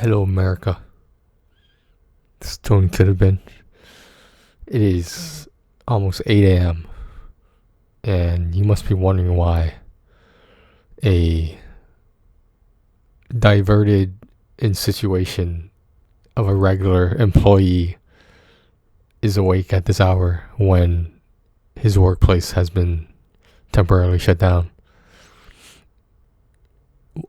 Hello, America. This is TonyCouldveBeen. It is almost 8 a.m. and you must be wondering why a diverted in situation of a regular employee is awake at this hour when his workplace has been temporarily shut down.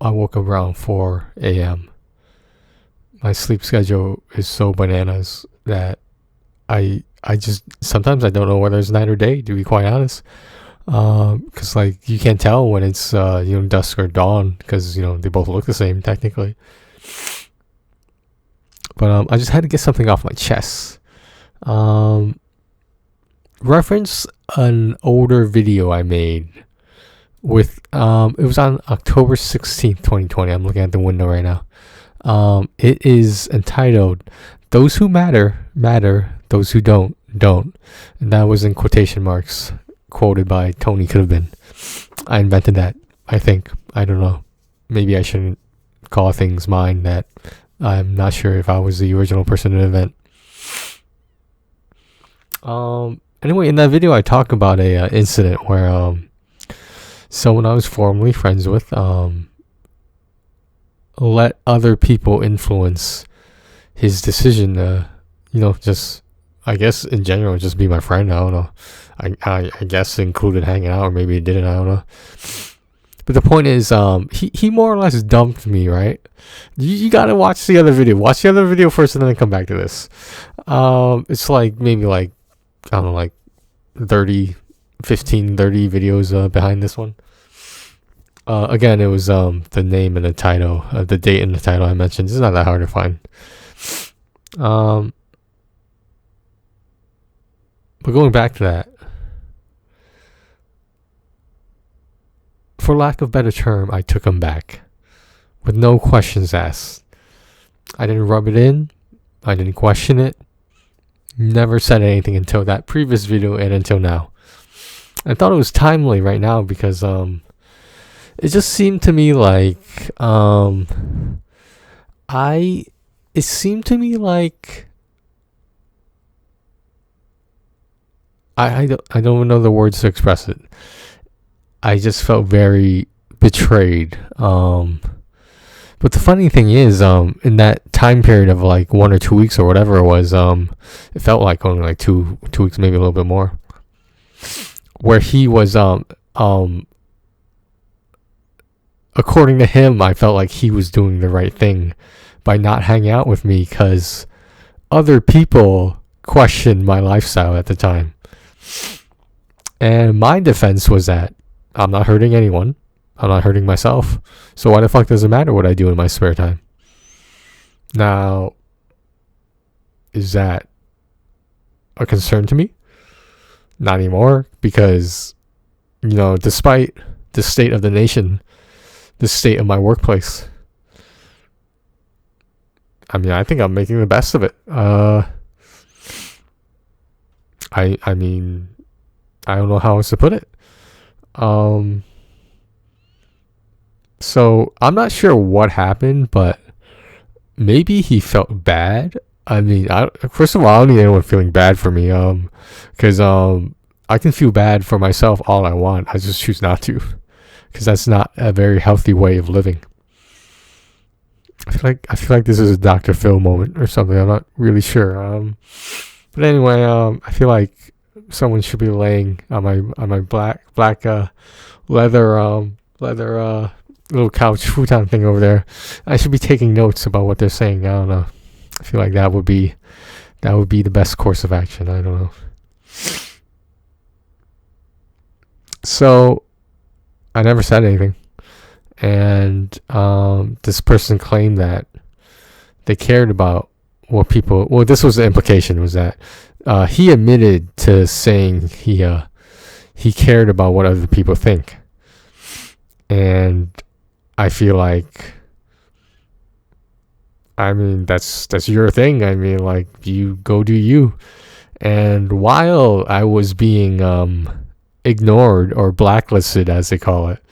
I woke up around 4 a.m. My sleep schedule is so bananas that I just sometimes I don't know whether it's night or day, to be quite honest. Because like you can't tell when it's dusk or dawn, because they both look the same technically. But I just had to get something off my chest. Reference an older video I made with it was on October 16th, 2020. I'm looking at the window right now. It is entitled "Those Who Matter, Matter, Those Who Don't, Don't." And that was in quotation marks, quoted by TonyCouldveBeen. I invented that, I think. I don't know. Maybe I shouldn't call things mine that I'm not sure if I was the original person to invent. Anyway, in that video I talk about a incident where someone I was formerly friends with let other people influence his decision to, just, I guess in general, just be my friend. I don't know. I guess included hanging out, or maybe it didn't. I don't know. But the point is, he more or less dumped me, right? You gotta watch the other video. Watch the other video first and then come back to this. It's like maybe like, I don't know, like 30 videos behind this one. Again, it was the name and the title, the date and the title I mentioned. It's not that hard to find. But going back to that, for lack of a better term, I took him back with no questions asked. I didn't rub it in. I didn't question it. Never said anything until that previous video and until now. I thought it was timely right now because it just seemed to me like it seemed to me like I don't even know the words to express it. I just felt very betrayed. But the funny thing is, in that time period of like 1 or 2 weeks or whatever it was, it felt like only like two weeks, maybe a little bit more, where he was according to him, I felt like he was doing the right thing by not hanging out with me because other people questioned my lifestyle at the time. And my defense was that I'm not hurting anyone. I'm not hurting myself. So why the fuck does it matter what I do in my spare time? Now, is that a concern to me? Not anymore, because, despite the state of the nation, the state of my workplace, I think I'm making the best of it. I mean, I don't know how else to put it. So I'm not sure what happened, but maybe he felt bad. First of all, I don't need anyone feeling bad for me. Because I can feel bad for myself all I want. I just choose not to, because that's not a very healthy way of living. I feel like this is a Dr. Phil moment or something. I'm not really sure. But anyway, I feel like someone should be laying on my black leather little couch futon thing over there. I should be taking notes about what they're saying. I don't know. I feel like that would be the best course of action. I don't know. So I never said anything. And this person claimed that they cared about what people... Well, this was the implication, was that he admitted to saying he cared about what other people think. And I feel like, that's your thing. You go do you. And while I was being ignored or blacklisted, as they call it,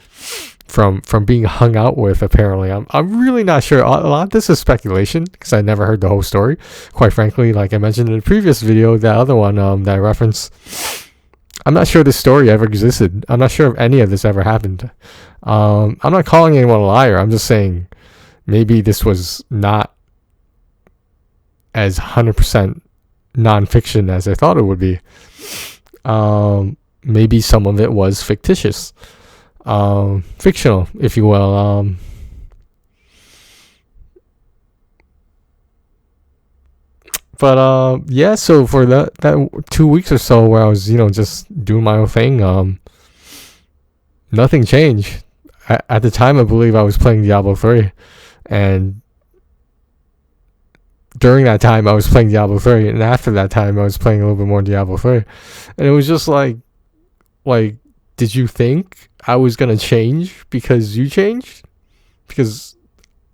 from being hung out with. Apparently, I'm really not sure. A lot of this is speculation because I never heard the whole story. Quite frankly, like I mentioned in the previous video, that other one that I referenced, I'm not sure this story ever existed. I'm not sure if any of this ever happened. I'm not calling anyone a liar. I'm just saying maybe this was not as 100% nonfiction as I thought it would be. Maybe some of it was fictitious. Fictional, if you will. But yeah, so for that 2 weeks or so where I was, just doing my own thing, nothing changed. At the time, I believe I was playing Diablo 3, and during that time I was playing Diablo 3, and after that time I was playing a little bit more Diablo 3, and it was just like, did you think I was gonna change because you changed? Because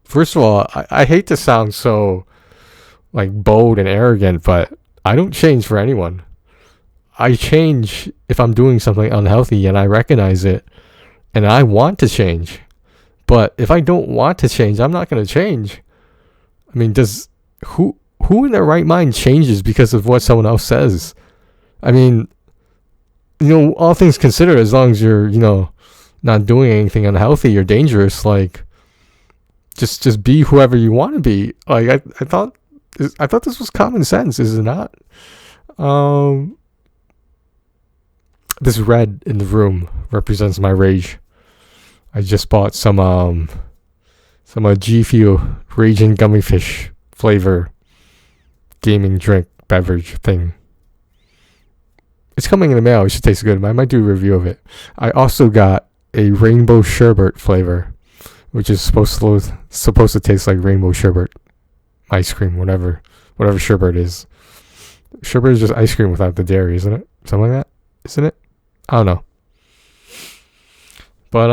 first of all, I hate to sound so like bold and arrogant, but I don't change for anyone. I change if I'm doing something unhealthy and I recognize it and I want to change. But if I don't want to change, I'm not gonna change. I mean, who in their right mind changes because of what someone else says? I mean, all things considered, as long as you're, not doing anything unhealthy or dangerous, like, just be whoever you want to be. Like, I thought this was common sense, is it not? This red in the room represents my rage. I just bought some G Fuel Raging Gummy Fish flavor gaming drink beverage thing. It's coming in the mail. It should taste good. I might do a review of it. I also got a rainbow sherbet flavor, which is supposed to taste like rainbow sherbet ice cream, whatever sherbet is. Sherbet is just ice cream without the dairy, isn't it? Something like that, isn't it? I don't know. But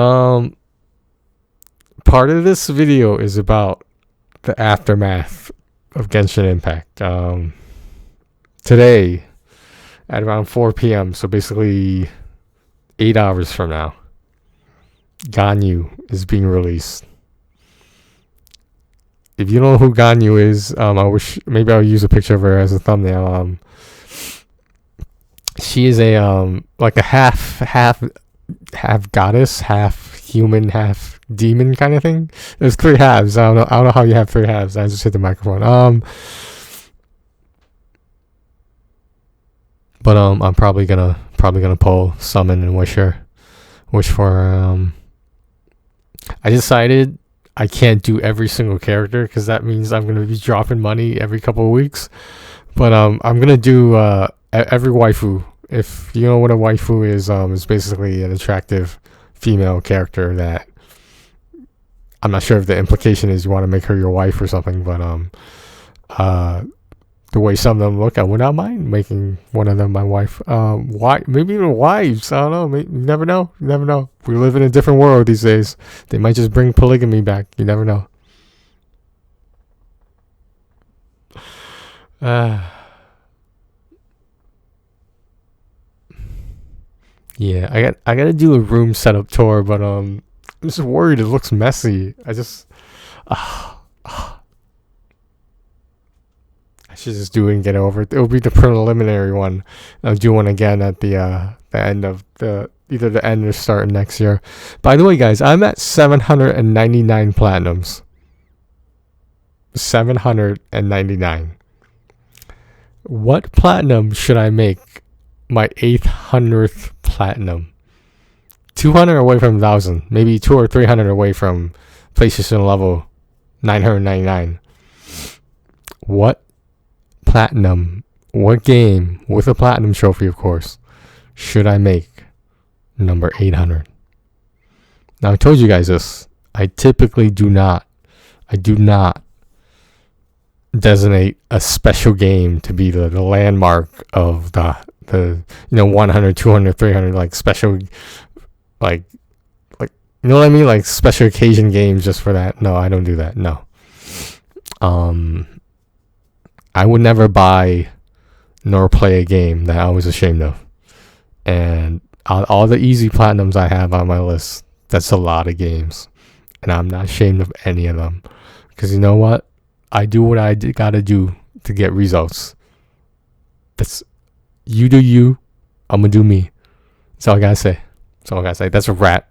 part of this video is about the aftermath of Genshin Impact. Today, at around 4 p.m., so basically 8 hours from now, Ganyu is being released. If you don't know who Ganyu is, I wish maybe I'll use a picture of her as a thumbnail. She is a like a half goddess, half human, half demon kind of thing. There's 3 halves. I don't know how you have 3 halves. I just hit the microphone. But I'm probably gonna pull summon and wish for I decided I can't do every single character because that means I'm gonna be dropping money every couple of weeks. But I'm gonna do every waifu. If you know what a waifu is basically an attractive female character that I'm not sure if the implication is you want to make her your wife or something, but the way some of them look, I would not mind making one of them my wife. Why? Maybe even wives. I don't know. You never know. You never know. We live in a different world these days. They might just bring polygamy back. You never know. Yeah, I gotta do a room setup tour, but I'm just worried it looks messy. I should just do it and get over it. It'll be the preliminary one. I'll do one again at the end of either the end or start of next year. By the way, guys, I'm at 799 platinums. 799. What platinum should I make my 800th platinum? 200 away from 1,000. Maybe 200 or 300 away from PlayStation level 999. What platinum, what game with a platinum trophy, of course, should I make number 800? Now, I told you guys this. I typically do not designate a special game to be the landmark of the 100, 200, 300 like special like you know what I mean, like special occasion games just for that. No, I don't do that. No. I would never buy nor play a game that I was ashamed of. And all the easy platinums I have on my list That's a lot of games. And I'm not ashamed of any of them. Because you know what? I do what I gotta do to get results. That's, you do you, I'm gonna do me. That's all I gotta say. That's all I gotta say. That's a wrap.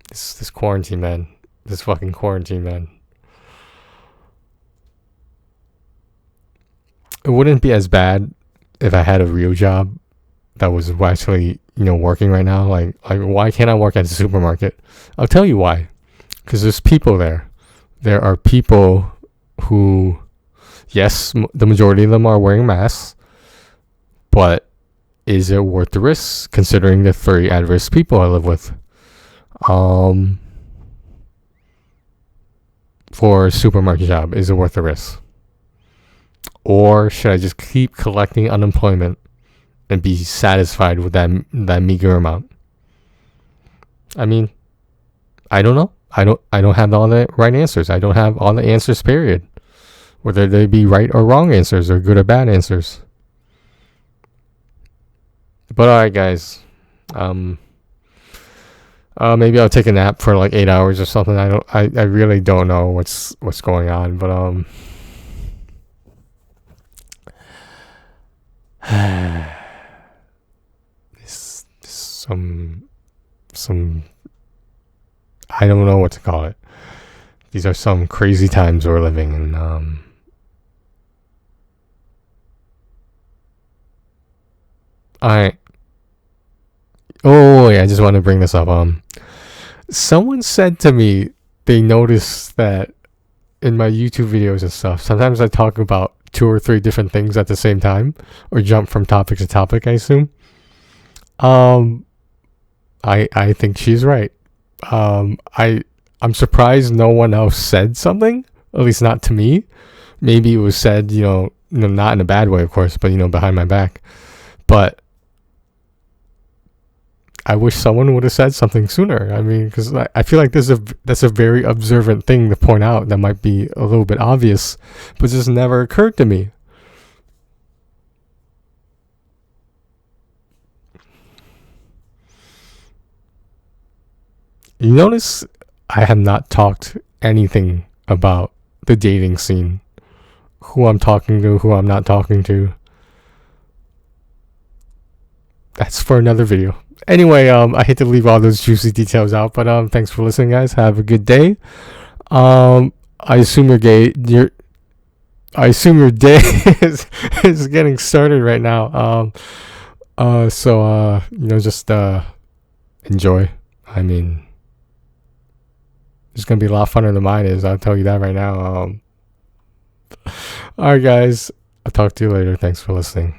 This quarantine, man. This fucking quarantine, man. It wouldn't be as bad if I had a real job that was actually, working right now. Like why can't I work at the supermarket? I'll tell you why. Because there's people there. There are people who, yes, the majority of them are wearing masks, but is it worth the risk considering the 3 at-risk people I live with? For a supermarket job, is it worth the risk? Or should I just keep collecting unemployment and be satisfied with that meager amount? I mean, I don't know. I don't have all the right answers. I don't have all the answers, period. Whether they be right or wrong answers or good or bad answers. But alright, guys. Maybe I'll take a nap for like 8 hours or something. I really don't know what's going on, but this some I don't know what to call it. These are some crazy times we're living in. I Oh yeah, I just want to bring this up. Someone said to me they noticed that in my YouTube videos and stuff, sometimes I talk about 2 or 3 different things at the same time, or jump from topic to topic, I assume. I think she's right. I'm surprised no one else said something, at least not to me. Maybe it was said, not in a bad way, of course, but behind my back. But I wish someone would have said something sooner. I mean, because I feel like that's a very observant thing to point out that might be a little bit obvious, but just never occurred to me. You notice I have not talked anything about the dating scene. Who I'm talking to, who I'm not talking to. That's for another video. Anyway, I hate to leave all those juicy details out, but thanks for listening, guys. Have a good day. I assume your day is getting started right now. So just enjoy. I mean, it's gonna be a lot funner than mine is. I'll tell you that right now. All right, guys. I'll talk to you later. Thanks for listening.